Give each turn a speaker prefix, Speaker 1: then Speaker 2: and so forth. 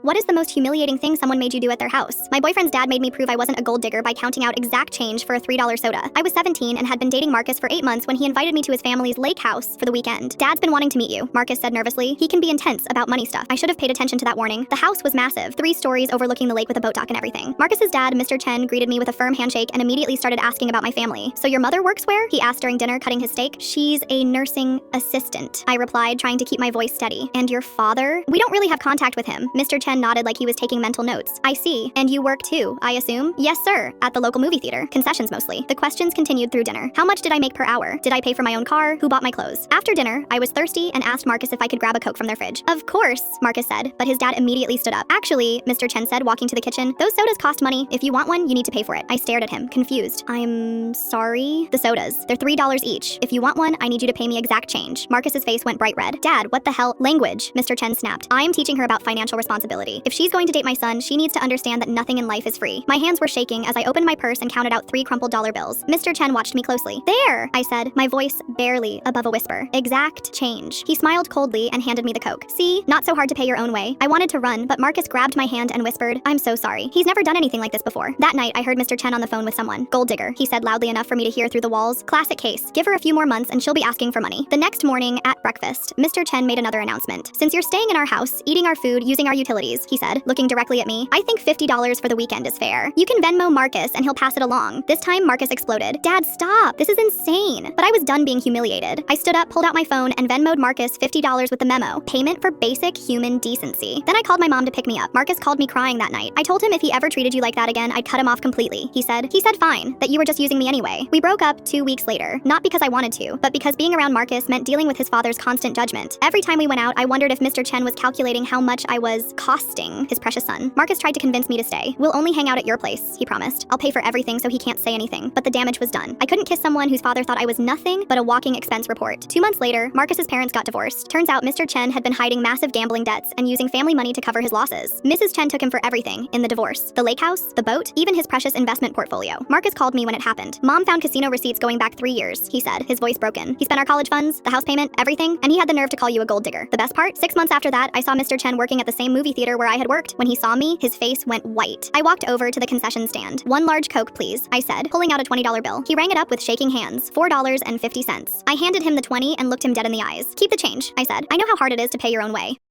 Speaker 1: What is the most humiliating thing someone made you do at their house? My boyfriend's dad made me prove I wasn't a gold digger by counting out exact change for a $3 soda. I was 17 and had been dating Marcus for 8 months when he invited me to his family's lake house for the weekend. Dad's been wanting to meet you, Marcus said nervously. He can be intense about money stuff. I should have paid attention to that warning. The house was massive, 3 stories overlooking the lake with a boat dock and everything. Marcus's dad, Mr. Chen, greeted me with a firm handshake and immediately started asking about my family. So your mother works where? He asked during dinner, cutting his steak. She's a nursing assistant, I replied, trying to keep my voice steady. And your father? We don't really have contact with him. Mr. Chen nodded like he was taking mental notes. I see. And you work too, I assume? Yes, sir. At the local movie theater. Concessions mostly. The questions continued through dinner. How much did I make per hour? Did I pay for my own car? Who bought my clothes? After dinner, I was thirsty and asked Marcus if I could grab a Coke from their fridge. Of course, Marcus said, but his dad immediately stood up. Actually, Mr. Chen said, walking to the kitchen, those sodas cost money. If you want one, you need to pay for it. I stared at him, confused. I'm sorry? The sodas. They're $3 each. If you want one, I need you to pay me exact change. Marcus's face went bright red. Dad, what the hell? Language, Mr. Chen snapped. I am teaching her about financial responsibility. If she's going to date my son, she needs to understand that nothing in life is free. My hands were shaking as I opened my purse and counted out 3 crumpled dollar bills. Mr. Chen watched me closely. There, I said, my voice barely above a whisper. Exact change. He smiled coldly and handed me the Coke. See, not so hard to pay your own way. I wanted to run, but Marcus grabbed my hand and whispered, I'm so sorry. He's never done anything like this before. That night, I heard Mr. Chen on the phone with someone. Gold digger, he said loudly enough for me to hear through the walls. Classic case. Give her a few more months and she'll be asking for money. The next morning, at breakfast, Mr. Chen made another announcement. Since you're staying in our house, eating our food, using our utilities, he said, looking directly at me, I think $50 for the weekend is fair. You can Venmo Marcus and he'll pass it along. This time, Marcus exploded. Dad, stop. This is insane. But I was done being humiliated. I stood up, pulled out my phone, and Venmo'd Marcus $50 with the memo. Payment for basic human decency. Then I called my mom to pick me up. Marcus called me crying that night. I told him if he ever treated you like that again, I'd cut him off completely. He said fine, that you were just using me anyway. We broke up 2 weeks later, not because I wanted to, but because being around Marcus meant dealing with his father's constant judgment. Every time we went out, I wondered if Mr. Chen was calculating how much I was costing his precious son. Marcus tried to convince me to stay. We'll only hang out at your place, he promised. I'll pay for everything so he can't say anything, but the damage was done. I couldn't kiss someone whose father thought I was nothing but a walking expense report. 2 months later, Marcus's parents got divorced. Turns out Mr. Chen had been hiding massive gambling debts and using family money to cover his losses. Mrs. Chen took him for everything in the divorce. The lake house, the boat, even his precious investment portfolio. Marcus called me when it happened. Mom found casino receipts going back 3 years, he said, his voice broken. He spent our college funds, the house payment, everything, and he had the nerve to call you a gold digger. The best part? 6 months after that, I saw Mr. Chen working at the same movie theater where I had worked. When he saw me, his face went white. I walked over to the concession stand. 1 large Coke, please, I said, pulling out a $20 bill. He rang it up with shaking hands. $4.50. I handed him the 20 and looked him dead in the eyes. Keep the change, I said. I know how hard it is to pay your own way.